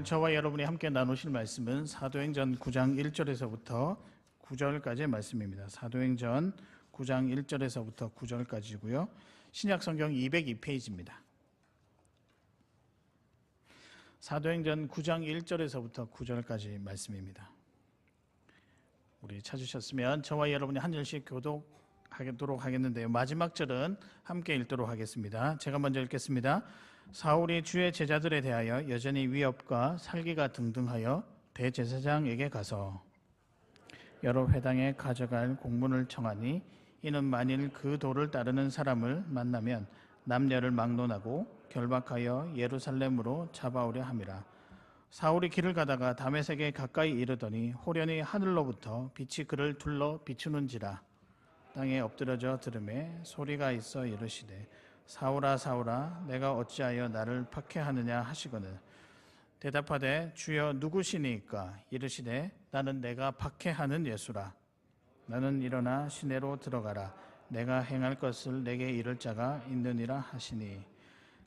저와 여러분이 함께 나누실 말씀은 사도행전 9장 1절에서부터 9절까지의 말씀입니다. 사도행전 9장 1절에서부터 9절까지고요. 신약성경 202페이지입니다. 사도행전 9장 1절에서부터 9절까지 말씀입니다. 우리 찾으셨으면 저와 여러분이 한 절씩 교독하도록 하겠는데요. 마지막 절은 함께 읽도록 하겠습니다. 제가 먼저 읽겠습니다. 사울이 주의 제자들에 대하여 여전히 위협과 살기가 등등하여 대제사장에게 가서 여러 회당에 가져갈 공문을 청하니 이는 만일 그 도를 따르는 사람을 만나면 남녀를 막론하고 결박하여 예루살렘으로 잡아오려 함이라. 사울이 길을 가다가 다메섹에 가까이 이르더니 호련히 하늘로부터 빛이 그를 둘러 비추는지라. 땅에 엎드려져 들음에 소리가 있어 이르시되 사울아 사울아 내가 어찌하여 나를 박해하느냐 하시거늘 대답하되 주여 누구시니까? 이르시되 나는 내가 박해하는 예수라. 나는 일어나 시내로 들어가라. 내가 행할 것을 내게 이를 자가 있느니라 하시니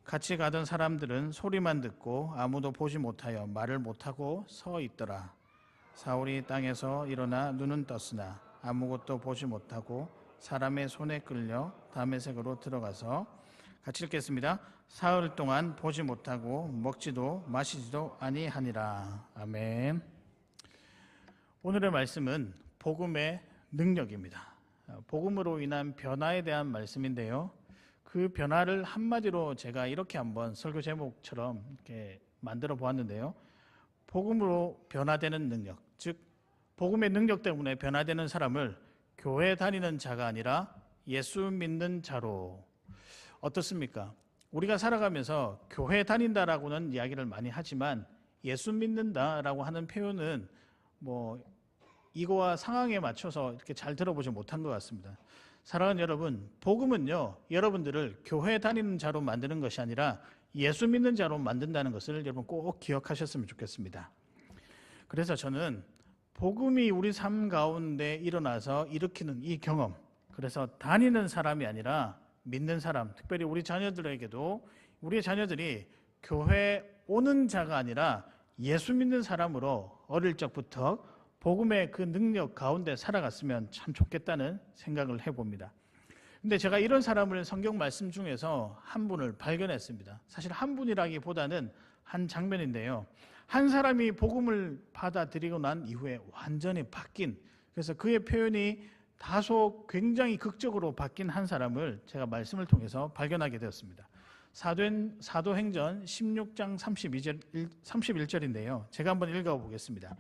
같이 가던 사람들은 소리만 듣고 아무도 보지 못하여 말을 못하고 서 있더라. 사울이 땅에서 일어나 눈은 떴으나 아무것도 보지 못하고 사람의 손에 끌려 다메섹으로 들어가서 같이 읽겠습니다. 사흘 동안 보지 못하고 먹지도 마시지도 아니하니라. 아멘. 오늘의 말씀은 복음의 능력입니다. 복음으로 인한 변화에 대한 말씀인데요. 그 변화를 한마디로 제가 이렇게 한번 설교 제목처럼 이렇게 만들어 보았는데요. 복음으로 변화되는 능력, 즉 복음의 능력 때문에 변화되는 사람을 교회 다니는 자가 아니라 예수 믿는 자로. 어떻습니까? 우리가 살아가면서 교회 다닌다라고는 이야기를 많이 하지만 예수 믿는다라고 하는 표현은 이거와 상황에 맞춰서 이렇게 잘 들어보지 못한 것 같습니다. 사랑하는 여러분, 복음은요, 여러분들을 교회 다니는 자로 만드는 것이 아니라 예수 믿는 자로 만든다는 것을 여러분 꼭 기억하셨으면 좋겠습니다. 그래서 저는 복음이 우리 삶 가운데 일어나서 일으키는 이 경험, 그래서 다니는 사람이 아니라 믿는 사람, 특별히 우리 자녀들에게도 우리의 자녀들이 교회 오는 자가 아니라 예수 믿는 사람으로 어릴 적부터 복음의 그 능력 가운데 살아갔으면 참 좋겠다는 생각을 해봅니다. 근데 제가 이런 사람을 성경 말씀 중에서 한 분을 발견했습니다. 사실 한 분이라기보다는 한 장면인데요. 한 사람이 복음을 받아들이고 난 이후에 완전히 바뀐, 그래서 그의 표현이 다소 굉장히 극적으로 바뀐 한 사람을 제가 말씀을 통해서 발견하게 되었습니다. 사도행전 16장 31절인데요. 제가 한번 읽어보겠습니다.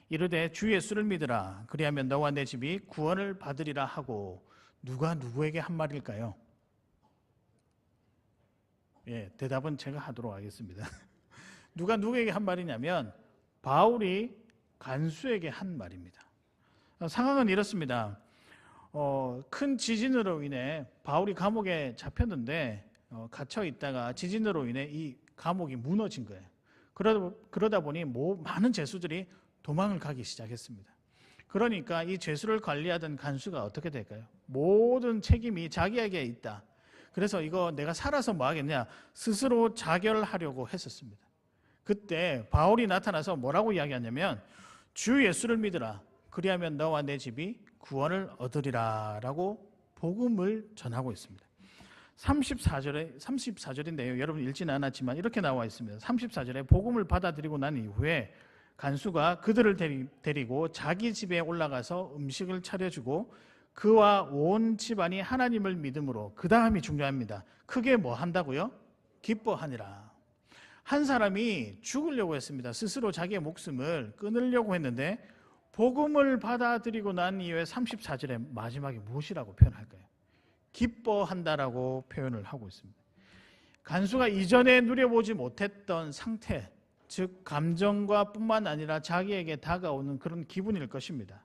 이르되 주 예수를 믿으라. 그리하면 너와 내 집이 구원을 받으리라 하고. 누가 누구에게 한 말일까요? 대답은 제가 하도록 하겠습니다. 누가 누구에게 한 말이냐면 바울이 간수에게 한 말입니다. 상황은 이렇습니다. 큰 지진으로 인해 바울이 감옥에 잡혔는데 갇혀 있다가 지진으로 인해 이 감옥이 무너진 거예요. 그러다 보니 많은 죄수들이 도망을 가기 시작했습니다. 그러니까 이 죄수를 관리하던 간수가 어떻게 될까요? 모든 책임이 자기에게 있다. 그래서 이거 내가 살아서 뭐 하겠냐? 스스로 자결하려고 했었습니다. 그때 바울이 나타나서 뭐라고 이야기하냐면 주 예수를 믿으라. 그리하면 너와 내 집이 구원을 얻으리라 라고 복음을 전하고 있습니다. 34절인데요. 여러분 읽지는 않았지만 이렇게 나와 있습니다. 34절에 복음을 받아들이고 난 이후에 간수가 그들을 데리고 자기 집에 올라가서 음식을 차려주고 그와 온 집안이 하나님을 믿음으로, 그 다음이 중요합니다. 크게 뭐 한다고요? 기뻐하니라. 한 사람이 죽으려고 했습니다. 스스로 자기의 목숨을 끊으려고 했는데 복음을 받아들이고 난 이후에 34절에 마지막에 무엇이라고 표현할까요? 기뻐한다라고 표현을 하고 있습니다. 간수가 이전에 누려보지 못했던 상태, 즉 감정과 뿐만 아니라 자기에게 다가오는 그런 기분일 것입니다.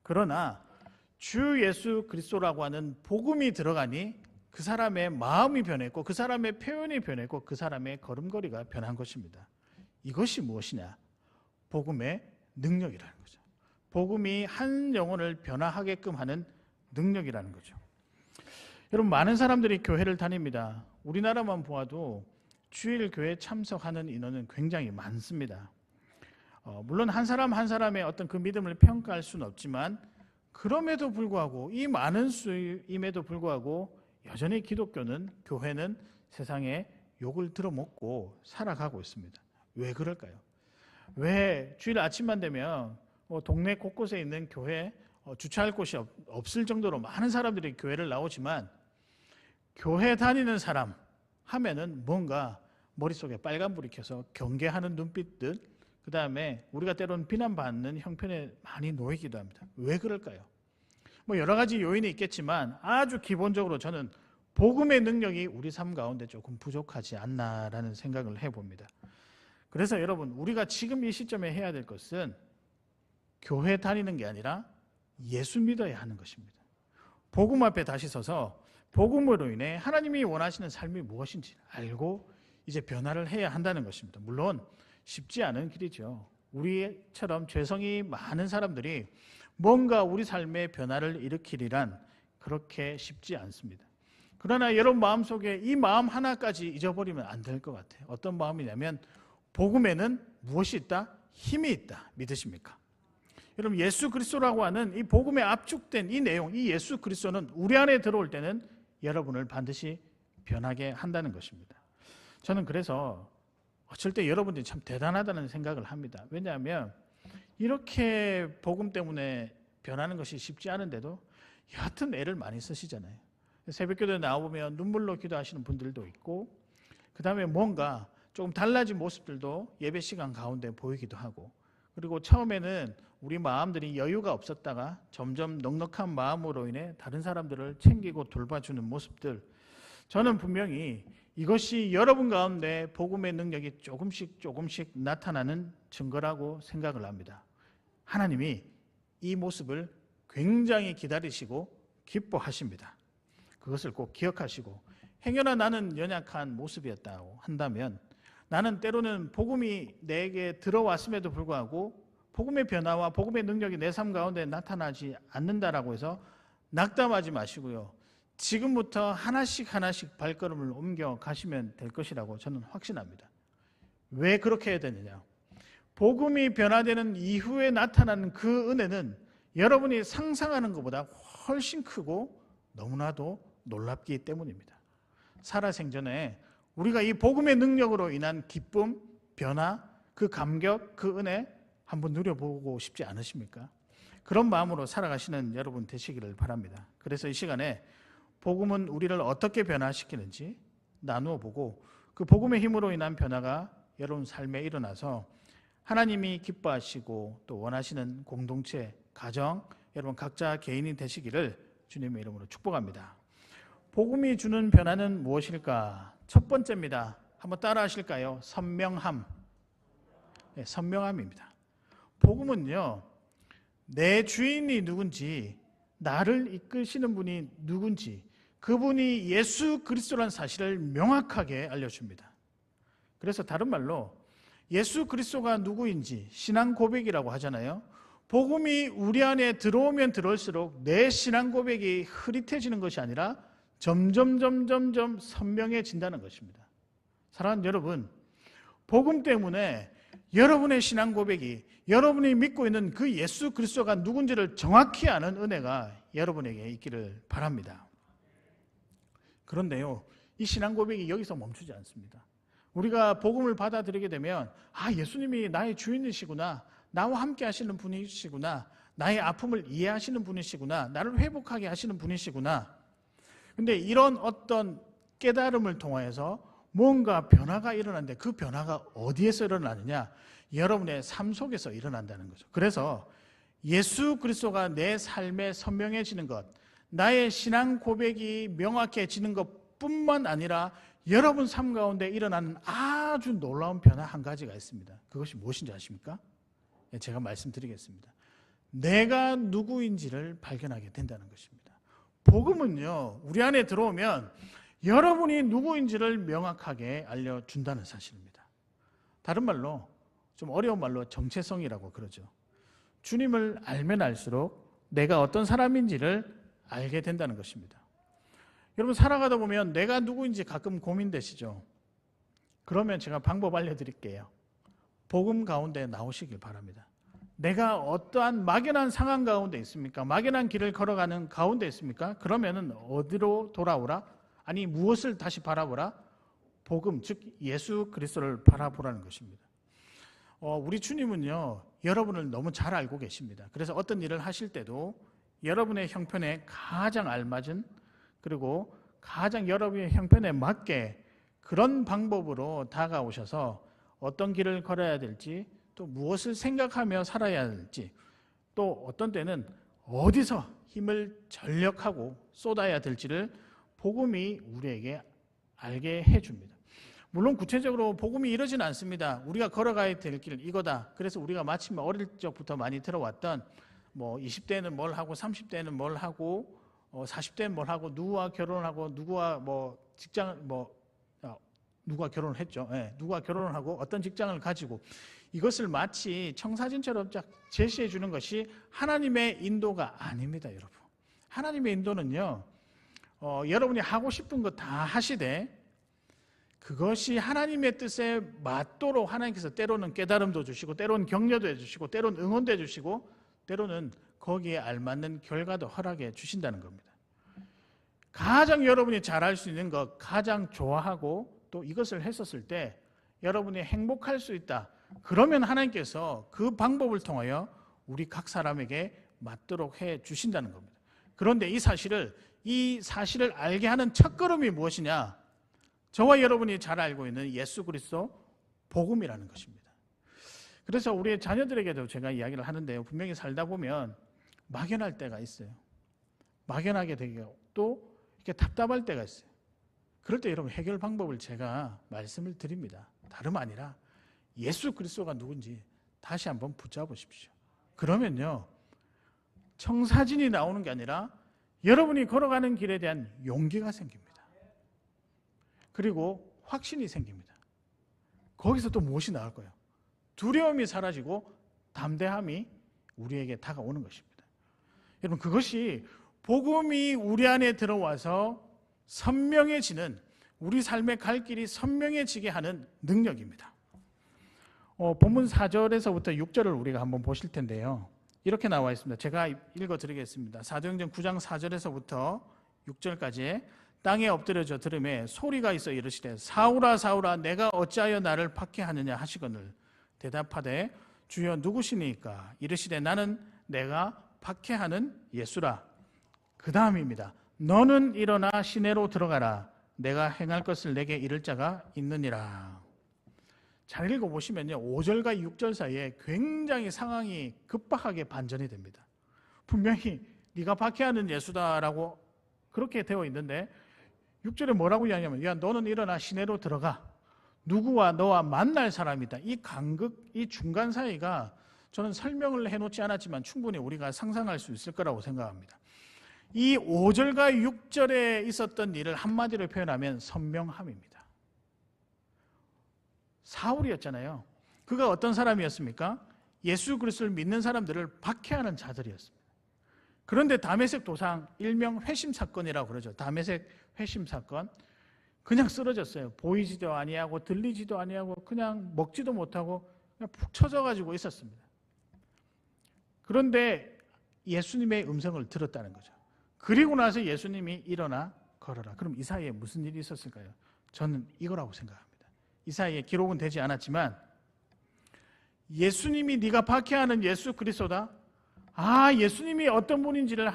그러나 주 예수 그리스도라고 하는 복음이 들어가니 그 사람의 마음이 변했고 그 사람의 표현이 변했고 그 사람의 걸음걸이가 변한 것입니다. 이것이 무엇이냐? 복음의 능력이라는 거죠. 복음이 한 영혼을 변화하게끔 하는 능력이라는 거죠. 여러분, 많은 사람들이 교회를 다닙니다. 우리나라만 보아도 주일 교회 참석하는 인원은 굉장히 많습니다. 물론 한 사람 한 사람의 어떤 그 믿음을 평가할 수는 없지만 그럼에도 불구하고 이 많은 수임에도 불구하고 여전히 기독교는 교회는 세상에 욕을 들어먹고 살아가고 있습니다. 왜 그럴까요? 왜 주일 아침만 되면 동네 곳곳에 있는 교회 주차할 곳이 없을 정도로 많은 사람들이 교회를 나오지만 교회 다니는 사람 하면은 뭔가 머릿속에 빨간불이 켜서 경계하는 눈빛들, 그 다음에 우리가 때로는 비난받는 형편에 많이 놓이기도 합니다. 왜 그럴까요? 여러 가지 요인이 있겠지만 아주 기본적으로 저는 복음의 능력이 우리 삶 가운데 조금 부족하지 않나라는 생각을 해봅니다. 그래서 여러분, 우리가 지금 이 시점에 해야 될 것은 교회 다니는 게 아니라 예수 믿어야 하는 것입니다. 복음 앞에 다시 서서 복음으로 인해 하나님이 원하시는 삶이 무엇인지 알고 이제 변화를 해야 한다는 것입니다. 물론 쉽지 않은 길이죠. 우리처럼 죄성이 많은 사람들이 뭔가 우리 삶의 변화를 일으키리란 그렇게 쉽지 않습니다. 그러나 여러분 마음속에 이 마음 하나까지 잊어버리면 안 될 것 같아요. 어떤 마음이냐면 복음에는 무엇이 있다? 힘이 있다. 믿으십니까? 여러분 예수 그리스도라고 하는 이 복음에 압축된 이 내용, 이 예수 그리스도는 우리 안에 들어올 때는 여러분을 반드시 변하게 한다는 것입니다. 저는 그래서 어쩔 때 여러분들이 참 대단하다는 생각을 합니다. 왜냐하면 이렇게 복음 때문에 변하는 것이 쉽지 않은데도 여하튼 애를 많이 쓰시잖아요. 새벽기도에 나오면 눈물로 기도하시는 분들도 있고 그 다음에 뭔가 조금 달라진 모습들도 예배 시간 가운데 보이기도 하고 그리고 처음에는 우리 마음들이 여유가 없었다가 점점 넉넉한 마음으로 인해 다른 사람들을 챙기고 돌봐주는 모습들, 저는 분명히 이것이 여러분 가운데 복음의 능력이 조금씩 나타나는 증거라고 생각을 합니다. 하나님이 이 모습을 굉장히 기다리시고 기뻐하십니다. 그것을 꼭 기억하시고 행여나 나는 연약한 모습이었다고 한다면 나는 때로는 복음이 내게 들어왔음에도 불구하고 복음의 변화와 복음의 능력이 내 삶 가운데 나타나지 않는다라고 해서 낙담하지 마시고요. 지금부터 하나씩 발걸음을 옮겨 가시면 될 것이라고 저는 확신합니다. 왜 그렇게 해야 되느냐? 복음이 변화되는 이후에 나타나는 그 은혜는 여러분이 상상하는 것보다 훨씬 크고 너무나도 놀랍기 때문입니다. 살아생전에 우리가 이 복음의 능력으로 인한 기쁨, 변화, 그 감격, 그 은혜 한번 누려보고 싶지 않으십니까? 그런 마음으로 살아가시는 여러분 되시기를 바랍니다. 그래서 이 시간에 복음은 우리를 어떻게 변화시키는지 나누어 보고 그 복음의 힘으로 인한 변화가 여러분 삶에 일어나서 하나님이 기뻐하시고 또 원하시는 공동체, 가정, 여러분 각자 개인이 되시기를 주님의 이름으로 축복합니다. 복음이 주는 변화는 무엇일까? 첫 번째입니다. 한번 따라 하실까요? 선명함. 네, 선명함입니다. 복음은요, 내 주인이 누군지, 나를 이끄시는 분이 누군지, 그분이 예수 그리스도라는 사실을 명확하게 알려줍니다. 그래서 다른 말로 예수 그리스도가 누구인지 신앙 고백이라고 하잖아요. 복음이 우리 안에 들어오면 들어올수록 내 신앙 고백이 흐릿해지는 것이 아니라 점점 선명해진다는 것입니다. 사랑하는 여러분, 복음 때문에 여러분의 신앙 고백이 여러분이 믿고 있는 그 예수 그리스도가 누군지를 정확히 아는 은혜가 여러분에게 있기를 바랍니다. 그런데요, 이 신앙 고백이 여기서 멈추지 않습니다. 우리가 복음을 받아들이게 되면 예수님이 나의 주인이시구나, 나와 함께 하시는 분이시구나, 나의 아픔을 이해하시는 분이시구나, 나를 회복하게 하시는 분이시구나. 근데 이런 어떤 깨달음을 통해서 뭔가 변화가 일어나는데 그 변화가 어디에서 일어나느냐? 여러분의 삶 속에서 일어난다는 거죠. 그래서 예수 그리스도가 내 삶에 선명해지는 것, 나의 신앙 고백이 명확해지는 것뿐만 아니라 여러분 삶 가운데 일어나는 아주 놀라운 변화 한 가지가 있습니다. 그것이 무엇인지 아십니까? 제가 말씀드리겠습니다. 내가 누구인지를 발견하게 된다는 것입니다. 복음은요, 우리 안에 들어오면 여러분이 누구인지를 명확하게 알려준다는 사실입니다. 다른 말로, 좀 어려운 말로 정체성이라고 그러죠. 주님을 알면 알수록 내가 어떤 사람인지를 알게 된다는 것입니다. 여러분 살아가다 보면 내가 누구인지 가끔 고민되시죠? 그러면 제가 방법 알려드릴게요. 복음 가운데 나오시길 바랍니다. 내가 어떠한 막연한 상황 가운데 있습니까? 막연한 길을 걸어가는 가운데 있습니까? 그러면은 어디로 돌아오라? 아니 무엇을 다시 바라보라? 복음, 즉 예수 그리스도를 바라보라는 것입니다. 우리 주님은요, 여러분을 너무 잘 알고 계십니다. 그래서 어떤 일을 하실 때도 여러분의 형편에 가장 알맞은, 그리고 가장 여러분의 형편에 맞게 그런 방법으로 다가오셔서 어떤 길을 걸어야 될지, 또 무엇을 생각하며 살아야 할지, 또 어떤 때는 어디서 힘을 전력하고 쏟아야 될지를 복음이 우리에게 알게 해줍니다. 물론 구체적으로 복음이 이러지는 않습니다. 우리가 걸어가야 될 길 이거다. 그래서 우리가 마침 어릴 적부터 많이 들어왔던 20대는 뭘 하고 30대는 뭘 하고 40대는 뭘 하고 누구와 결혼하고 누구와 누가 결혼을 했죠. 네, 누가 결혼을 하고 어떤 직장을 가지고 이것을 마치 청사진처럼 쫙 제시해 주는 것이 하나님의 인도가 아닙니다, 여러분. 하나님의 인도는요, 여러분이 하고 싶은 거 다 하시되 그것이 하나님의 뜻에 맞도록 하나님께서 때로는 깨달음도 주시고 때로는 격려도 해주시고 때로는 응원도 해주시고 때로는 거기에 알맞는 결과도 허락해 주신다는 겁니다. 가장 여러분이 잘할 수 있는 것, 가장 좋아하고 또 이것을 했었을 때 여러분이 행복할 수 있다. 그러면 하나님께서 그 방법을 통하여 우리 각 사람에게 맞도록 해 주신다는 겁니다. 그런데 이 사실을 알게 하는 첫걸음이 무엇이냐? 저와 여러분이 잘 알고 있는 예수 그리스도 복음이라는 것입니다. 그래서 우리 자녀들에게도 제가 이야기를 하는데요, 분명히 살다 보면 막연할 때가 있어요. 막연하게 되고 또 이렇게 답답할 때가 있어요. 그럴 때 여러분 해결 방법을 제가 말씀을 드립니다. 다름 아니라 예수 그리스도가 누군지 다시 한번 붙잡으십시오. 그러면요, 청사진이 나오는 게 아니라 여러분이 걸어가는 길에 대한 용기가 생깁니다. 그리고 확신이 생깁니다. 거기서 또 무엇이 나올 거예요? 두려움이 사라지고 담대함이 우리에게 다가오는 것입니다. 여러분, 그것이 복음이 우리 안에 들어와서 선명해지는, 우리 삶의 갈 길이 선명해지게 하는 능력입니다. 본문 4절에서부터 6절을 우리가 한번 보실 텐데요, 이렇게 나와 있습니다. 제가 읽어드리겠습니다. 사도행전 9장 4절에서부터 6절까지 땅에 엎드려져 들음에 소리가 있어 이르시되 사울아 사울아 내가 어찌하여 나를 박해하느냐 하시거늘 대답하되 주여 누구시니까? 이르시되 나는 내가 박해하는 예수라. 그 다음입니다. 너는 일어나 시내로 들어가라. 내가 행할 것을 내게 이를 자가 있느니라. 잘 읽어보시면요, 5절과 6절 사이에 굉장히 상황이 급박하게 반전이 됩니다. 분명히 네가 박해하는 예수다라고 그렇게 되어 있는데 6절에 뭐라고 이야기하냐면, 야 너는 일어나 시내로 들어가. 누구와 너와 만날 사람이 있다. 이 간극, 이 중간 사이가 저는 설명을 해놓지 않았지만 충분히 우리가 상상할 수 있을 거라고 생각합니다. 이 5절과 6절에 있었던 일을 한마디로 표현하면 선명함입니다. 사울이었잖아요. 그가 어떤 사람이었습니까? 예수 그리스도를 믿는 사람들을 박해하는 자들이었습니다. 그런데 다메섹 도상, 일명 회심 사건이라고 그러죠. 다메섹 회심 사건. 그냥 쓰러졌어요. 보이지도 아니하고 들리지도 아니하고 그냥 먹지도 못하고 그냥 푹 처져가지고 있었습니다. 그런데 예수님의 음성을 들었다는 거죠. 그리고 나서 예수님이 일어나 걸어라. 그럼 이 사이에 무슨 일이 있었을까요? 저는 이거라고 생각합니다. 이 사이에 기록은 되지 않았지만 예수님이 네가 박해하는 예수 그리스도다. 예수님이 어떤 분인지를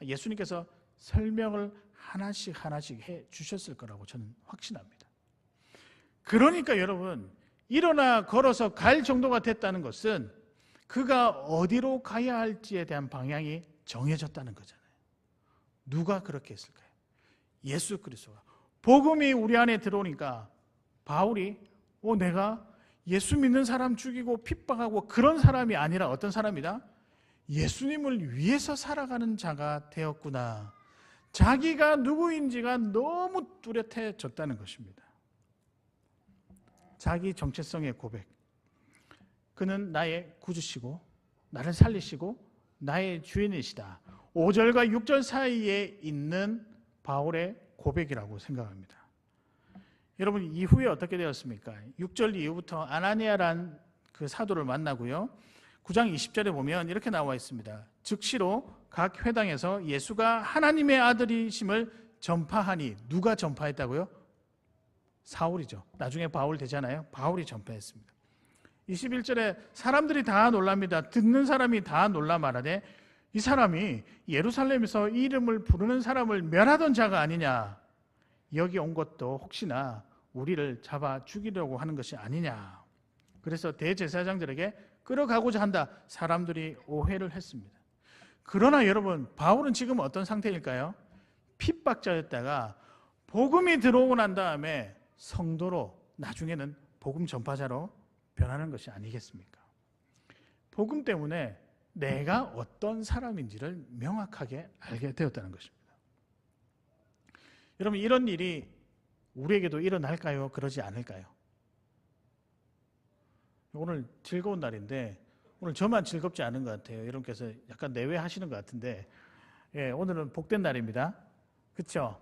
예수님께서 설명을 하나씩 해 주셨을 거라고 저는 확신합니다. 그러니까 여러분, 일어나 걸어서 갈 정도가 됐다는 것은 그가 어디로 가야 할지에 대한 방향이 정해졌다는 거잖아요. 누가 그렇게 했을까요? 예수 그리스도가. 복음이 우리 안에 들어오니까 바울이 내가 예수 믿는 사람 죽이고 핍박하고 그런 사람이 아니라 어떤 사람이다? 예수님을 위해서 살아가는 자가 되었구나. 자기가 누구인지가 너무 뚜렷해졌다는 것입니다. 자기 정체성의 고백. 그는 나의 구주시고 나를 살리시고 나의 주인이시다. 5절과 6절 사이에 있는 바울의 고백이라고 생각합니다. 여러분 이후에 어떻게 되었습니까? 6절 이후부터 아나니아란 그 사도를 만나고요. 9장 20절에 보면 이렇게 나와 있습니다. 즉시로 각 회당에서 예수가 하나님의 아들이심을 전파하니. 누가 전파했다고요? 사울이죠. 나중에 바울 되잖아요. 바울이 전파했습니다. 21절에 사람들이 다 놀랍니다. 듣는 사람이 다 놀라 말하되 이 사람이 예루살렘에서 이 이름을 부르는 사람을 멸하던 자가 아니냐. 여기 온 것도 혹시나 우리를 잡아 죽이려고 하는 것이 아니냐. 그래서 대제사장들에게 끌어가고자 한다. 사람들이 오해를 했습니다. 그러나 여러분, 바울은 지금 어떤 상태일까요? 핍박자였다가 복음이 들어오고 난 다음에 성도로, 나중에는 복음 전파자로 변하는 것이 아니겠습니까? 복음 때문에 내가 어떤 사람인지를 명확하게 알게 되었다는 것입니다. 여러분, 이런 일이 우리에게도 일어날까요? 그러지 않을까요? 오늘 즐거운 날인데 오늘 저만 즐겁지 않은 것 같아요. 여러분께서 약간 내외하시는 것 같은데, 예, 오늘은 복된 날입니다. 그렇죠?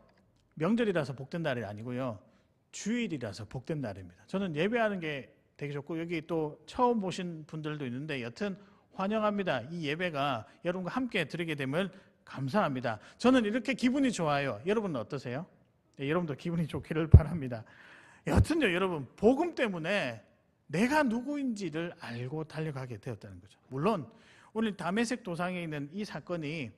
명절이라서 복된 날이 아니고요, 주일이라서 복된 날입니다. 저는 예배하는 게 되게 좋고, 여기 또 처음 보신 분들도 있는데 여튼 환영합니다. 이 예배가 여러분과 함께 드리게 됨을 감사합니다. 저는 이렇게 기분이 좋아요. 여러분은 어떠세요? 네, 여러분도 기분이 좋기를 바랍니다. 여튼요, 여러분, 복음 때문에 내가 누구인지를 알고 달려가게 되었다는 거죠. 물론 오늘 다메섹 도상에 있는 이 사건이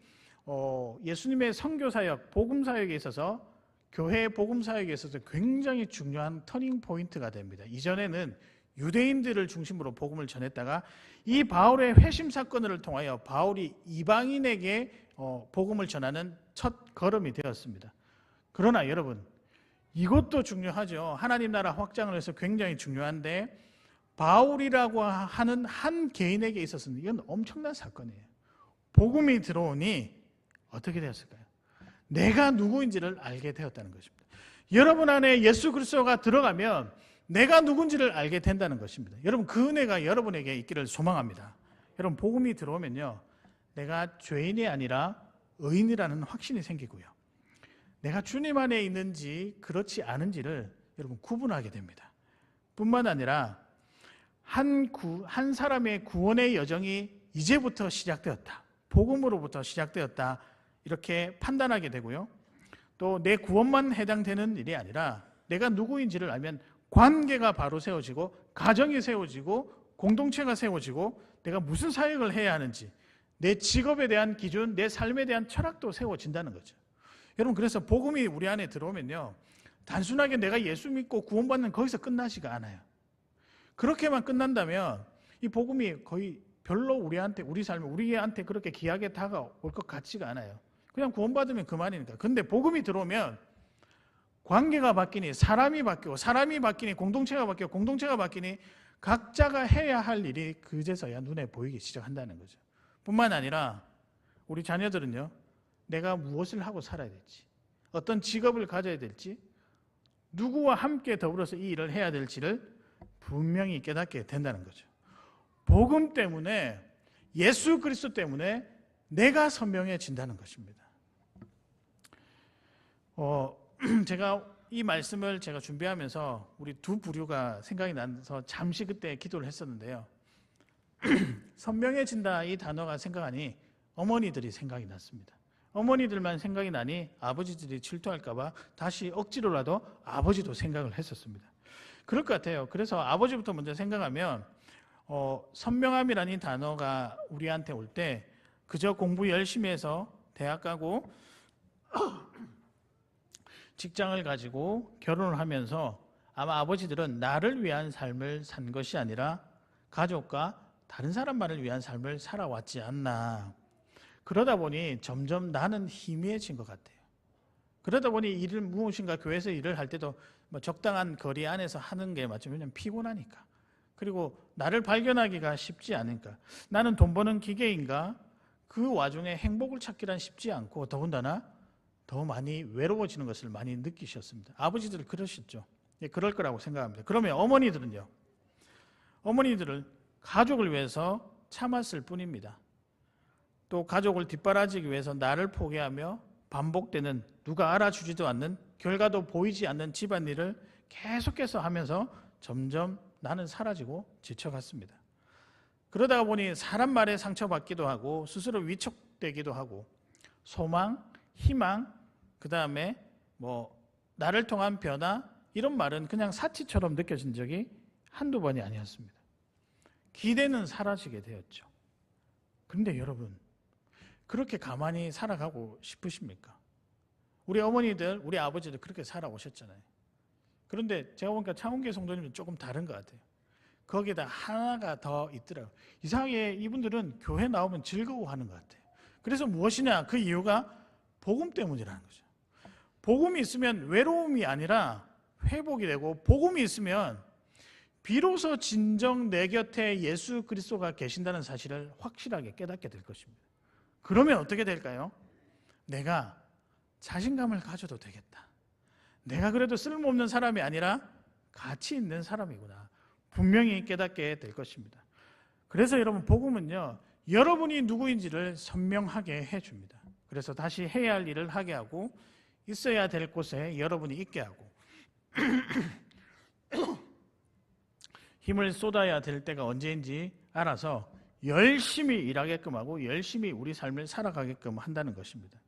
예수님의 선교사역, 복음사역에 있어서, 교회의 복음사역에 있어서 굉장히 중요한 터닝 포인트가 됩니다. 이전에는 유대인들을 중심으로 복음을 전했다가 이 바울의 회심 사건을 통하여 바울이 이방인에게 복음을 전하는 첫 걸음이 되었습니다. 그러나 여러분, 이것도 중요하죠. 하나님 나라 확장을 해서 굉장히 중요한데, 바울이라고 하는 한 개인에게 있어서는 이건 엄청난 사건이에요. 복음이 들어오니 어떻게 되었을까요? 내가 누구인지를 알게 되었다는 것입니다. 여러분 안에 예수 그리스도가 들어가면 내가 누군지를 알게 된다는 것입니다. 여러분, 그 은혜가 여러분에게 있기를 소망합니다. 여러분, 복음이 들어오면요, 내가 죄인이 아니라 의인이라는 확신이 생기고요, 내가 주님 안에 있는지 그렇지 않은지를 여러분 구분하게 됩니다. 뿐만 아니라 한 사람의 구원의 여정이 이제부터 시작되었다, 복음으로부터 시작되었다, 이렇게 판단하게 되고요, 또 내 구원만 해당되는 일이 아니라 내가 누구인지를 알면 관계가 바로 세워지고, 가정이 세워지고, 공동체가 세워지고, 내가 무슨 사역을 해야 하는지, 내 직업에 대한 기준, 내 삶에 대한 철학도 세워진다는 거죠. 여러분, 그래서 복음이 우리 안에 들어오면요, 단순하게 내가 예수 믿고 구원받는 거기서 끝나지가 않아요. 그렇게만 끝난다면 이 복음이 거의 별로 우리한테, 우리 삶에, 우리한테 그렇게 귀하게 다가올 것 같지가 않아요. 그냥 구원받으면 그만이니까. 근데 복음이 들어오면 관계가 바뀌니 사람이 바뀌고, 사람이 바뀌니 공동체가 바뀌고, 공동체가 바뀌니 각자가 해야 할 일이 그제서야 눈에 보이기 시작한다는 거죠. 뿐만 아니라 우리 자녀들은요, 내가 무엇을 하고 살아야 될지, 어떤 직업을 가져야 될지, 누구와 함께 더불어서 이 일을 해야 될지를 분명히 깨닫게 된다는 거죠. 복음 때문에, 예수 그리스도 때문에 내가 선명해진다는 것입니다. 제가 이 말씀을 제가 준비하면서 우리 두 부류가 생각이 나서 잠시 그때 기도를 했었는데요. 선명해진다, 이 단어가 생각하니 어머니들이 생각이 났습니다. 어머니들만 생각이 나니 아버지들이 질투할까봐 다시 억지로라도 아버지도 생각을 했었습니다. 그럴 것 같아요. 그래서 아버지부터 먼저 생각하면 선명함이라는 단어가 우리한테 올 때 그저 공부 열심히 해서 대학 가고 직장을 가지고 결혼을 하면서 아마 아버지들은 나를 위한 삶을 산 것이 아니라 가족과 다른 사람만을 위한 삶을 살아왔지 않나. 그러다 보니 점점 나는 희미해진 것 같아요. 그러다 보니 일을, 무엇인가 교회에서 일을 할 때도 적당한 거리 안에서 하는 게 맞죠. 왜냐하면 피곤하니까. 그리고 나를 발견하기가 쉽지 않으니까. 나는 돈 버는 기계인가? 그 와중에 행복을 찾기란 쉽지 않고, 더군다나 더 많이 외로워지는 것을 많이 느끼셨습니다. 아버지들 그러셨죠. 예, 그럴 거라고 생각합니다. 그러면 어머니들은요? 어머니들은 가족을 위해서 참았을 뿐입니다. 또 가족을 뒷바라지기 위해서 나를 포기하며 반복되는, 누가 알아주지도 않는, 결과도 보이지 않는 집안일을 계속해서 하면서 점점 나는 사라지고 지쳐갔습니다. 그러다가 보니 사람 말에 상처받기도 하고 스스로 위축되기도 하고 소망, 희망, 그 다음에 나를 통한 변화, 이런 말은 그냥 사치처럼 느껴진 적이 한두 번이 아니었습니다. 기대는 사라지게 되었죠. 그런데 여러분, 그렇게 가만히 살아가고 싶으십니까? 우리 어머니들, 우리 아버지들 그렇게 살아오셨잖아요. 그런데 제가 보니까 창원교회 성도님은 조금 다른 것 같아요. 거기에다 하나가 더 있더라고요. 이상하게 이분들은 교회 나오면 즐거워하는 것 같아요. 그래서 무엇이냐? 그 이유가 복음 때문이라는 거죠. 복음이 있으면 외로움이 아니라 회복이 되고, 복음이 있으면 비로소 진정 내 곁에 예수 그리스도가 계신다는 사실을 확실하게 깨닫게 될 것입니다. 그러면 어떻게 될까요? 내가 자신감을 가져도 되겠다. 내가 그래도 쓸모없는 사람이 아니라 가치 있는 사람이구나. 분명히 깨닫게 될 것입니다. 그래서 여러분, 복음은요, 여러분이 누구인지를 선명하게 해줍니다. 그래서 다시 해야 할 일을 하게 하고, 있어야 될 곳에 여러분이 있게 하고, 힘을 쏟아야 될 때가 언제인지 알아서 열심히 일하게끔 하고 열심히 우리 삶을 살아가게끔 한다는 것입니다.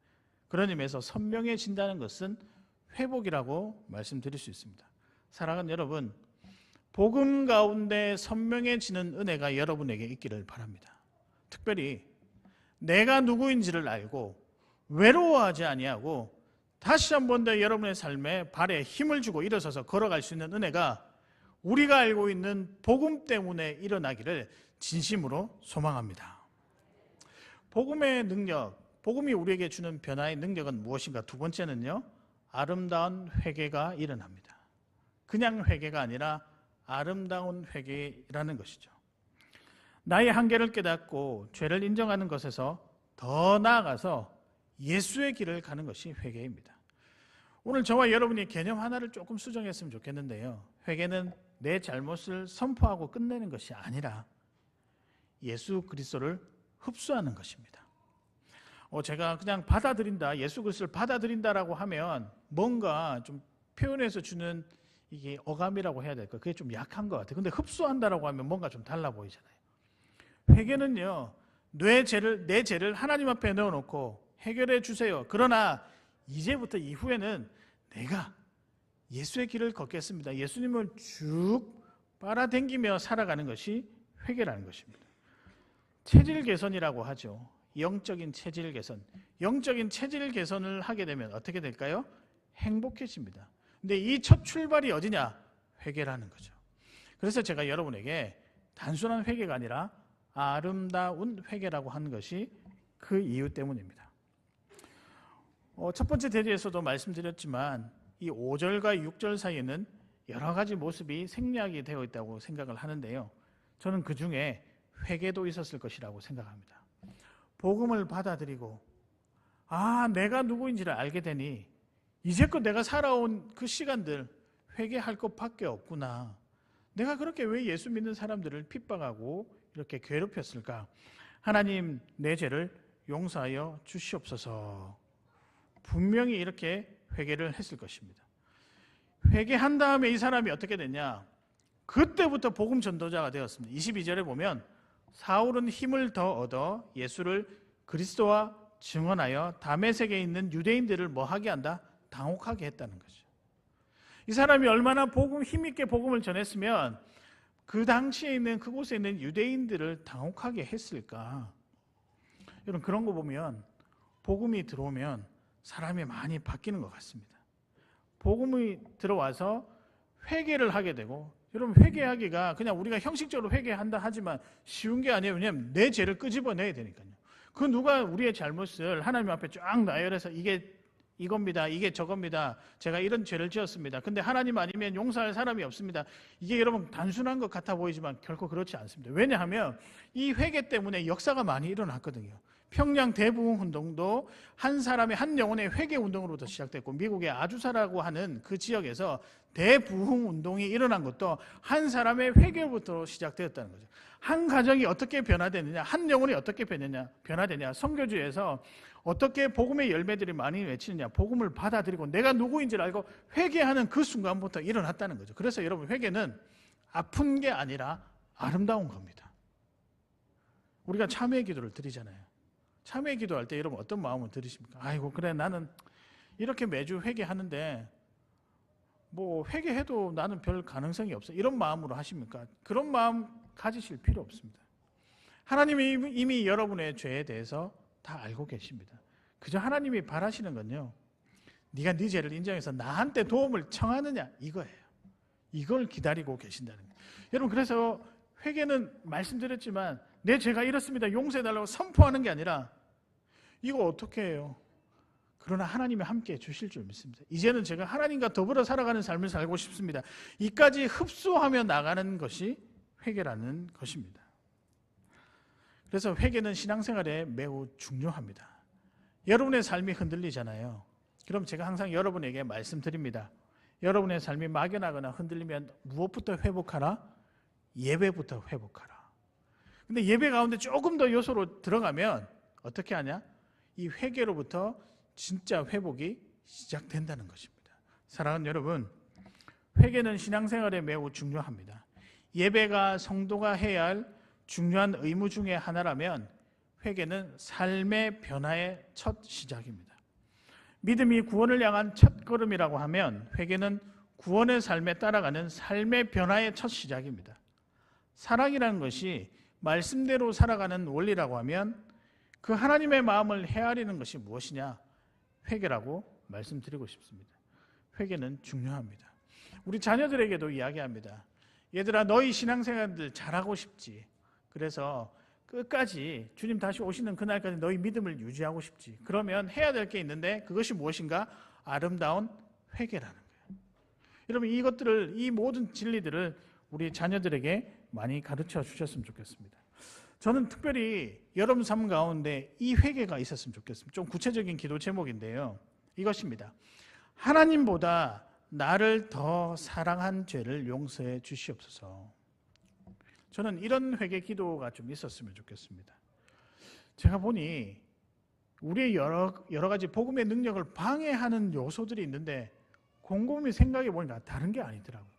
그런 의미에서 선명해진다는 것은 회복이라고 말씀드릴 수 있습니다. 사랑하는 여러분, 복음 가운데 선명해지는 은혜가 여러분에게 있기를 바랍니다. 특별히 내가 누구인지를 알고 외로워하지 아니하고 다시 한 번 더 여러분의 삶에 발에 힘을 주고 일어서서 걸어갈 수 있는 은혜가 우리가 알고 있는 복음 때문에 일어나기를 진심으로 소망합니다. 복음의 능력, 복음이 우리에게 주는 변화의 능력은 무엇인가? 두 번째는요, 아름다운 회개가 일어납니다. 그냥 회개가 아니라 아름다운 회개라는 것이죠. 나의 한계를 깨닫고 죄를 인정하는 것에서 더 나아가서 예수의 길을 가는 것이 회개입니다. 오늘 저와 여러분이 개념 하나를 조금 수정했으면 좋겠는데요. 회개는 내 잘못을 선포하고 끝내는 것이 아니라 예수 그리스도를 흡수하는 것입니다. 제가 그냥 받아들인다, 예수 그리스도를 받아들인다라고 하면 뭔가 좀 표현해서 주는 이게 어감이라고 해야 될까? 그게 좀 약한 것 같아요. 근데 흡수한다라고 하면 뭔가 좀 달라 보이잖아요. 회개는요, 내 죄를 하나님 앞에 넣어놓고 해결해 주세요. 그러나 이제부터 이후에는 내가 예수의 길을 걷겠습니다. 예수님을 쭉 빨아당기며 살아가는 것이 회개라는 것입니다. 체질 개선이라고 하죠. 영적인 체질 개선. 영적인 체질 개선을 하게 되면 어떻게 될까요? 행복해집니다. 근데 이 첫 출발이 어디냐? 회개라는 거죠. 그래서 제가 여러분에게 단순한 회개가 아니라 아름다운 회개라고 하는 것이 그 이유 때문입니다. 첫 번째 대지에서도 말씀드렸지만 이 5절과 6절 사이에는 여러 가지 모습이 생략이 되어 있다고 생각을 하는데요. 저는 그 중에 회개도 있었을 것이라고 생각합니다. 복음을 받아들이고 내가 누구인지를 알게 되니 이제껏 내가 살아온 그 시간들 회개할 것밖에 없구나. 내가 그렇게 왜 예수 믿는 사람들을 핍박하고 이렇게 괴롭혔을까? 하나님, 내 죄를 용서하여 주시옵소서. 분명히 이렇게 회개를 했을 것입니다. 회개한 다음에 이 사람이 어떻게 됐냐? 그때부터 복음 전도자가 되었습니다. 22절에 보면 사울은 힘을 더 얻어 예수를 그리스도와 증언하여 다메섹에 있는 유대인들을 뭐하게 한다? 당혹하게 했다는 거죠. 이 사람이 얼마나 힘있게 복음을 전했으면 그 당시에 있는 그곳에 있는 유대인들을 당혹하게 했을까? 여러분, 그런 거 보면 복음이 들어오면 사람이 많이 바뀌는 것 같습니다. 복음이 들어와서 회개를 하게 되고, 여러분, 회개하기가 그냥 우리가 형식적으로 회개한다 하지만 쉬운 게 아니에요. 왜냐하면 내 죄를 끄집어내야 되니까요. 그 누가 우리의 잘못을 하나님 앞에 쫙 나열해서 이게 이겁니다, 이게 저겁니다, 제가 이런 죄를 지었습니다, 근데 하나님 아니면 용서할 사람이 없습니다. 이게 여러분 단순한 것 같아 보이지만 결코 그렇지 않습니다. 왜냐하면 이 회개 때문에 역사가 많이 일어났거든요. 평양 대부흥 운동도 한 사람의 한 영혼의 회개 운동으로부터 시작됐고, 미국의 아주사라고 하는 그 지역에서 대부흥 운동이 일어난 것도 한 사람의 회개로부터 시작되었다는 거죠. 한 가정이 어떻게 변화되느냐, 한 영혼이 어떻게 변화되냐, 선교주에서 어떻게 복음의 열매들이 많이 외치느냐, 복음을 받아들이고 내가 누구인지를 알고 회개하는 그 순간부터 일어났다는 거죠. 그래서 여러분, 회개는 아픈 게 아니라 아름다운 겁니다. 우리가 참회 기도를 드리잖아요. 참회 기도할 때 여러분 어떤 마음을 들으십니까? 아이고, 그래, 나는 이렇게 매주 회개하는데 뭐 회개해도 나는 별 가능성이 없어, 이런 마음으로 하십니까? 그런 마음 가지실 필요 없습니다. 하나님이 이미 여러분의 죄에 대해서 다 알고 계십니다. 그저 하나님이 바라시는 건요, 네가 네 죄를 인정해서 나한테 도움을 청하느냐, 이거예요. 이걸 기다리고 계신다는 거예요. 여러분, 그래서 회개는 말씀드렸지만 내 죄가 이렇습니다, 용서해달라고 선포하는 게 아니라 이거 어떻게 해요? 그러나 하나님이 함께 주실 줄 믿습니다. 이제는 제가 하나님과 더불어 살아가는 삶을 살고 싶습니다. 이까지 흡수하며 나가는 것이 회개라는 것입니다. 그래서 회개는 신앙생활에 매우 중요합니다. 여러분의 삶이 흔들리잖아요. 그럼 제가 항상 여러분에게 말씀드립니다. 여러분의 삶이 막연하거나 흔들리면 무엇부터 회복하라? 예배부터 회복하라. 근데 예배 가운데 조금 더 요소로 들어가면 어떻게 하냐? 이 회개로부터 진짜 회복이 시작된다는 것입니다. 사랑하는 여러분, 회개는 신앙생활에 매우 중요합니다. 예배가 성도가 해야 할 중요한 의무 중에 하나라면 회개는 삶의 변화의 첫 시작입니다. 믿음이 구원을 향한 첫 걸음이라고 하면 회개는 구원의 삶에 따라가는 삶의 변화의 첫 시작입니다. 사랑이라는 것이 말씀대로 살아가는 원리라고 하면 그 하나님의 마음을 헤아리는 것이 무엇이냐? 회개라고 말씀드리고 싶습니다. 회개는 중요합니다. 우리 자녀들에게도 이야기합니다. 얘들아, 너희 신앙생활들 잘하고 싶지? 그래서 끝까지 주님 다시 오시는 그날까지 너희 믿음을 유지하고 싶지? 그러면 해야 될 게 있는데 그것이 무엇인가? 아름다운 회개라는 거예요. 여러분, 이것들을, 이 모든 진리들을 우리 자녀들에게 많이 가르쳐 주셨으면 좋겠습니다. 저는 특별히 여러분 삶 가운데 이 회개가 있었으면 좋겠습니다. 좀 구체적인 기도 제목인데요, 이것입니다. 하나님보다 나를 더 사랑한 죄를 용서해 주시옵소서. 저는 이런 회개 기도가 좀 있었으면 좋겠습니다. 제가 보니 우리의 여러 가지 복음의 능력을 방해하는 요소들이 있는데 곰곰이 생각해 보니까 다른 게 아니더라고요.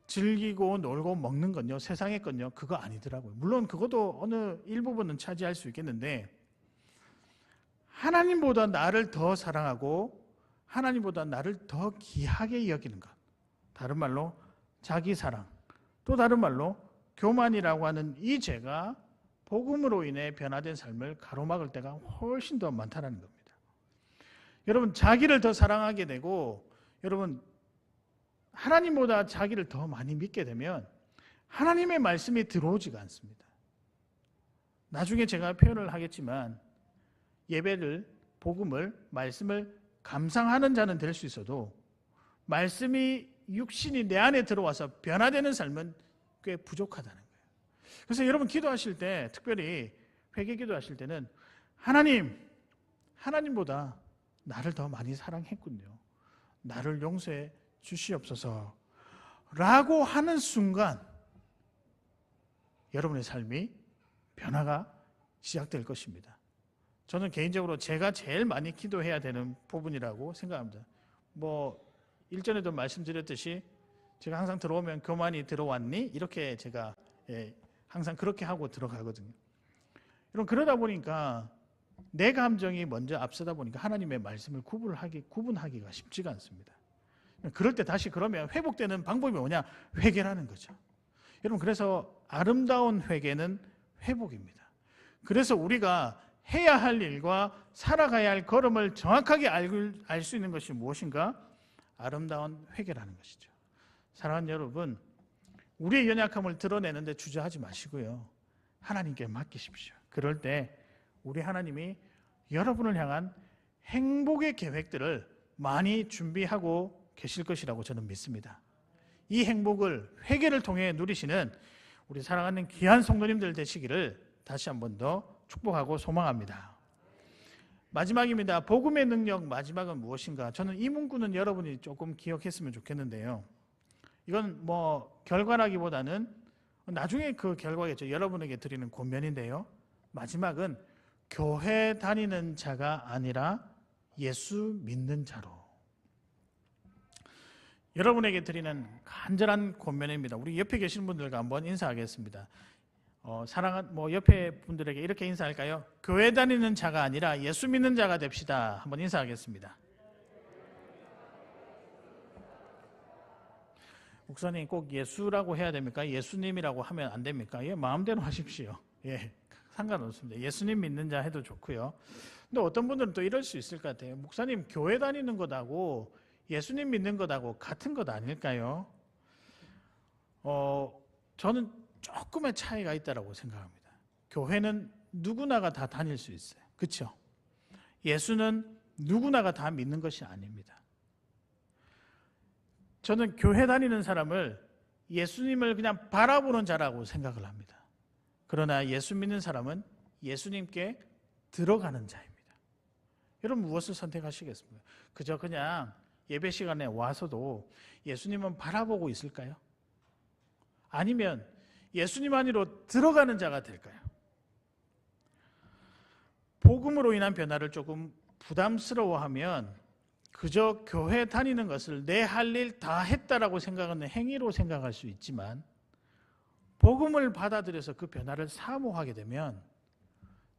즐기고 놀고 먹는 건요, 세상의 건요, 그거 아니더라고요. 물론 그것도 어느 일부분은 차지할 수 있겠는데 하나님보다 나를 더 사랑하고 하나님보다 나를 더 귀하게 여기는 것, 다른 말로 자기 사랑, 또 다른 말로 교만이라고 하는 이 죄가 복음으로 인해 변화된 삶을 가로막을 때가 훨씬 더 많다는 겁니다. 여러분, 자기를 더 사랑하게 되고 여러분 하나님보다 자기를 더 많이 믿게 되면 하나님의 말씀이 들어오지가 않습니다. 나중에 제가 표현을 하겠지만 예배를, 복음을, 말씀을 감상하는 자는 될 수 있어도 말씀이 육신이 내 안에 들어와서 변화되는 삶은 꽤 부족하다는 거예요. 그래서 여러분 기도하실 때, 특별히 회개 기도하실 때는 하나님보다 나를 더 많이 사랑했군요, 나를 용서해 주시옵소서 라고 하는 순간 여러분의 삶이 변화가 시작될 것입니다. 저는 개인적으로 제가 제일 많이 기도해야 되는 부분이라고 생각합니다. 일전에도 말씀드렸듯이 제가 항상 들어오면 교만이 들어왔니? 이렇게 제가 항상 그렇게 하고 들어가거든요. 여러분, 그러다 보니까 내 감정이 먼저 앞서다 보니까 하나님의 말씀을 구분하기가 쉽지가 않습니다. 그럴 때 다시 그러면 회복되는 방법이 뭐냐? 회개라는 거죠. 여러분, 그래서 아름다운 회개는 회복입니다. 그래서 우리가 해야 할 일과 살아가야 할 걸음을 정확하게 알 수 있는 것이 무엇인가? 아름다운 회개라는 것이죠. 사랑하는 여러분, 우리의 연약함을 드러내는데 주저하지 마시고요, 하나님께 맡기십시오. 그럴 때 우리 하나님이 여러분을 향한 행복의 계획들을 많이 준비하고 계실 것이라고 저는 믿습니다. 이 행복을 회개를 통해 누리시는 우리 사랑하는 귀한 성도님들 되시기를 다시 한 번 더 축복하고 소망합니다. 마지막입니다. 복음의 능력 마지막은 무엇인가? 저는 이 문구는 여러분이 조금 기억했으면 좋겠는데요. 이건 뭐 결과라기보다는 나중에 그 결과겠죠. 여러분에게 드리는 권면인데요. 마지막은 교회 다니는 자가 아니라 예수 믿는 자로. 여러분에게 드리는 간절한 권면입니다. 우리 옆에 계신 분들과 한번 인사하겠습니다. 사랑한 옆에 분들에게 이렇게 인사할까요? 교회 다니는 자가 아니라 예수 믿는 자가 됩시다. 한번 인사하겠습니다. 목사님 꼭 예수라고 해야 됩니까? 예수님이라고 하면 안 됩니까? 예, 마음대로 하십시오. 예, 상관없습니다. 예수님 믿는 자 해도 좋고요. 근데 어떤 분들은 또 이럴 수 있을 것 같아요. 목사님 교회 다니는 것하고 예수님 믿는 것하고 같은 것 아닐까요? 저는 조금의 차이가 있다고 생각합니다. 교회는 누구나가 다 다닐 수 있어요. 그렇죠? 예수는 누구나가 다 믿는 것이 아닙니다. 저는 교회 다니는 사람을 예수님을 그냥 바라보는 자라고 생각을 합니다. 그러나 예수 믿는 사람은 예수님께 들어가는 자입니다. 여러분 무엇을 선택하시겠습니까? 그저 그냥 예배 시간에 와서도 예수님은 바라보고 있을까요? 아니면 예수님 안으로 들어가는 자가 될까요? 복음으로 인한 변화를 조금 부담스러워하면 그저 교회 다니는 것을 내 할 일 다 했다라고 생각하는 행위로 생각할 수 있지만 복음을 받아들여서 그 변화를 사모하게 되면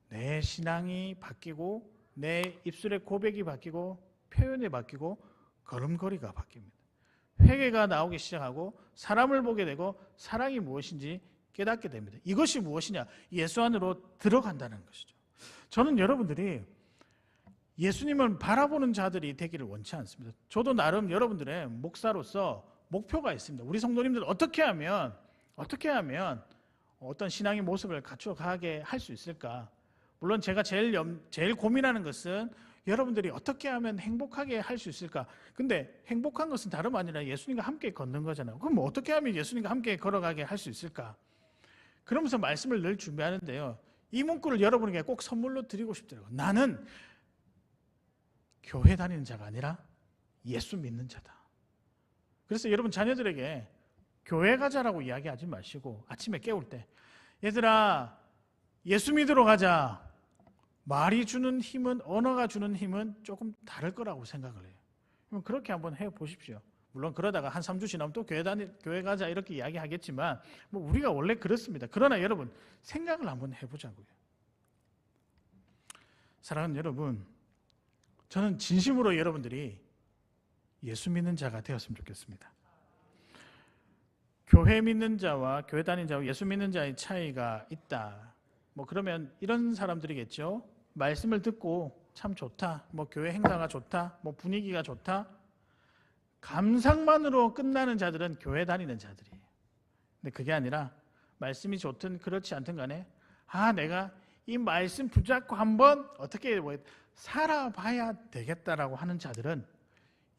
내 신앙이 바뀌고 내 입술의 고백이 바뀌고 표현이 바뀌고 걸음걸이가 바뀝니다. 회개가 나오기 시작하고 사람을 보게 되고 사랑이 무엇인지 깨닫게 됩니다. 이것이 무엇이냐? 예수 안으로 들어간다는 것이죠. 저는 여러분들이 예수님을 바라보는 자들이 되기를 원치 않습니다. 저도 나름 여러분들의 목사로서 목표가 있습니다. 우리 성도님들 어떻게 하면 어떤 신앙의 모습을 갖춰가게 할 수 있을까? 물론 제가 제일 고민하는 것은 여러분들이 어떻게 하면 행복하게 할 수 있을까? 근데 행복한 것은 다름 아니라 예수님과 함께 걷는 거잖아요. 그럼 뭐 어떻게 하면 예수님과 함께 걸어가게 할 수 있을까? 그러면서 말씀을 늘 준비하는데요. 이 문구를 여러분에게 꼭 선물로 드리고 싶더라고요. 나는 교회 다니는 자가 아니라 예수 믿는 자다. 그래서 여러분 자녀들에게 교회 가자라고 이야기하지 마시고 아침에 깨울 때 얘들아 예수 믿으러 가자. 말이 주는 힘은 언어가 주는 힘은 조금 다를 거라고 생각을 해요. 그럼 그렇게 한번 해보십시오. 물론 그러다가 한 3주 지나면 또 교회 가자 이렇게 이야기하겠지만 우리가 원래 그렇습니다. 그러나 여러분 생각을 한번 해보자고요. 사랑하는 여러분, 저는 진심으로 여러분들이 예수 믿는 자가 되었으면 좋겠습니다. 교회 믿는 자와 교회 다니는 자와 예수 믿는 자의 차이가 있다. 그러면 이런 사람들이겠죠. 말씀을 듣고 참 좋다. 교회 행사가 좋다. 분위기가 좋다. 감상만으로 끝나는 자들은 교회 다니는 자들이에요. 근데 그게 아니라 말씀이 좋든 그렇지 않든 간에 내가 이 말씀 붙잡고 한번 어떻게 살아봐야 되겠다라고 하는 자들은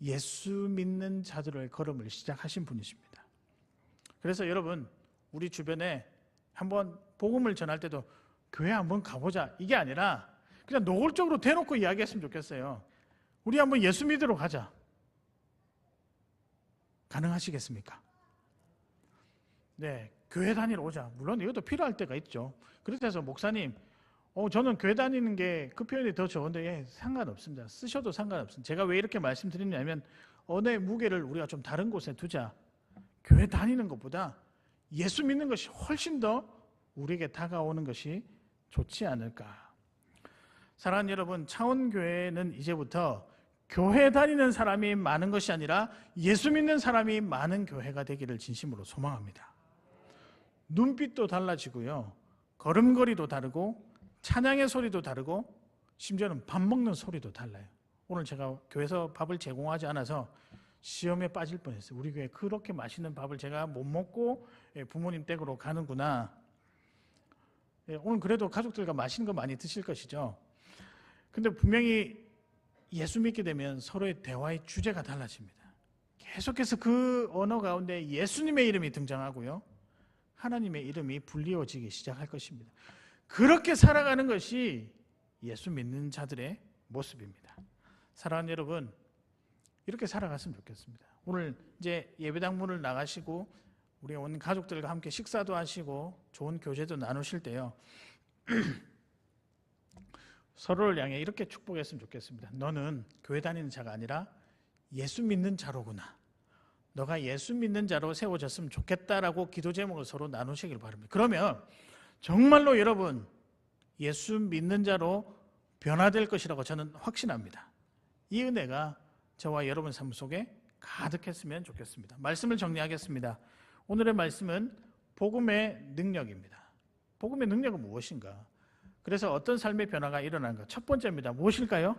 예수 믿는 자들의 걸음을 시작하신 분이십니다. 그래서 여러분 우리 주변에 한번 복음을 전할 때도 교회 한번 가보자 이게 아니라 그냥 노골적으로 대놓고 이야기했으면 좋겠어요. 우리 한번 예수 믿으러 가자. 가능하시겠습니까? 네, 교회 다니러 오자. 물론 이것도 필요할 때가 있죠. 그래서 목사님 저는 교회 다니는 게 그 표현이 더 좋은데 상관없습니다. 쓰셔도 상관없습니다. 제가 왜 이렇게 말씀드리냐면 언어의 무게를 우리가 좀 다른 곳에 두자. 교회 다니는 것보다 예수 믿는 것이 훨씬 더 우리에게 다가오는 것이 좋지 않을까. 사랑하는 여러분, 창원교회는 이제부터 교회 다니는 사람이 많은 것이 아니라 예수 믿는 사람이 많은 교회가 되기를 진심으로 소망합니다. 눈빛도 달라지고요. 걸음걸이도 다르고 찬양의 소리도 다르고 심지어는 밥 먹는 소리도 달라요. 오늘 제가 교회에서 밥을 제공하지 않아서 시험에 빠질 뻔했어요. 우리 교회 그렇게 맛있는 밥을 제가 못 먹고 부모님 댁으로 가는구나. 오늘 그래도 가족들과 맛있는 거 많이 드실 것이죠. 근데 분명히 예수 믿게 되면 서로의 대화의 주제가 달라집니다. 계속해서 그 언어 가운데 예수님의 이름이 등장하고요. 하나님의 이름이 불리워지기 시작할 것입니다. 그렇게 살아가는 것이 예수 믿는 자들의 모습입니다. 사랑하는 여러분, 이렇게 살아갔으면 좋겠습니다. 오늘 이제 예배당 문을 나가시고 우리 온 가족들과 함께 식사도 하시고 좋은 교제도 나누실 때요, 서로를 향해 이렇게 축복했으면 좋겠습니다. 너는 교회 다니는 자가 아니라 예수 믿는 자로구나. 너가 예수 믿는 자로 세워졌으면 좋겠다라고 기도 제목을 서로 나누시길 바랍니다. 그러면 정말로 여러분 예수 믿는 자로 변화될 것이라고 저는 확신합니다. 이 은혜가 저와 여러분 삶 속에 가득했으면 좋겠습니다. 말씀을 정리하겠습니다. 오늘의 말씀은 복음의 능력입니다. 복음의 능력은 무엇인가? 그래서 어떤 삶의 변화가 일어나는가? 첫 번째입니다. 무엇일까요?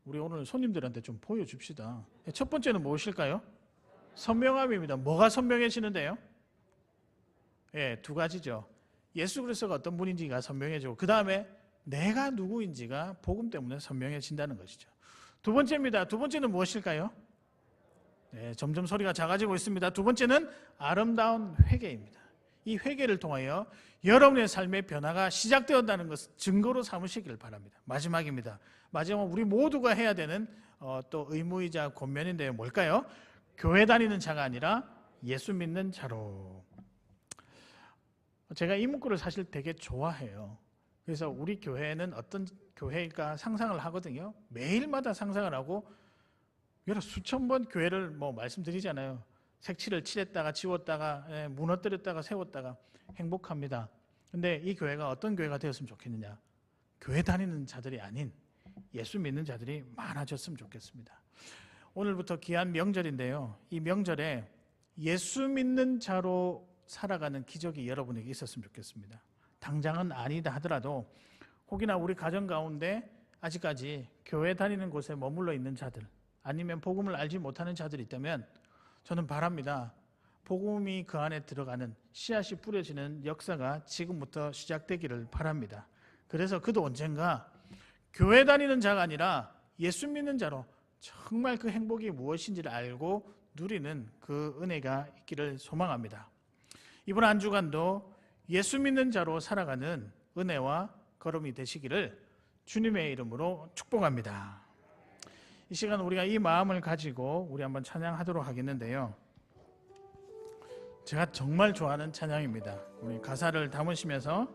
우리 오늘 손님들한테 좀 보여줍시다. 첫 번째는 무엇일까요? 선명함입니다. 뭐가 선명해지는데요? 두 가지죠. 예수 그리스도가 어떤 분인지가 선명해지고 그 다음에 내가 누구인지가 복음 때문에 선명해진다는 것이죠. 두 번째입니다. 두 번째는 무엇일까요? 점점 소리가 작아지고 있습니다. 두 번째는 아름다운 회개입니다. 이 회개를 통하여 여러분의 삶의 변화가 시작되었다는 것을 증거로 삼으시길 바랍니다. 마지막입니다. 마지막 우리 모두가 해야 되는 또 의무이자 권면인데요. 뭘까요? 교회 다니는 자가 아니라 예수 믿는 자로. 제가 이 문구를 사실 되게 좋아해요. 그래서 우리 교회는 어떤 교회일까 상상을 하거든요. 매일마다 상상을 하고 여러 수천 번 교회를 말씀드리잖아요. 색칠을 칠했다가 지웠다가 무너뜨렸다가 세웠다가 행복합니다. 근데 이 교회가 어떤 교회가 되었으면 좋겠느냐? 교회 다니는 자들이 아닌 예수 믿는 자들이 많아졌으면 좋겠습니다. 오늘부터 귀한 명절인데요. 이 명절에 예수 믿는 자로 살아가는 기적이 여러분에게 있었으면 좋겠습니다. 당장은 아니다 하더라도 혹이나 우리 가정 가운데 아직까지 교회 다니는 곳에 머물러 있는 자들 아니면 복음을 알지 못하는 자들이 있다면 저는 바랍니다. 복음이 그 안에 들어가는 씨앗이 뿌려지는 역사가 지금부터 시작되기를 바랍니다. 그래서 그도 언젠가 교회 다니는 자가 아니라 예수 믿는 자로 정말 그 행복이 무엇인지를 알고 누리는 그 은혜가 있기를 소망합니다. 이번 한 주간도 예수 믿는 자로 살아가는 은혜와 걸음이 되시기를 주님의 이름으로 축복합니다. 이 시간 우리가 이 마음을 가지고 우리 한번 찬양하도록 하겠는데요. 제가 정말 좋아하는 찬양입니다. 우리 가사를 담으시면서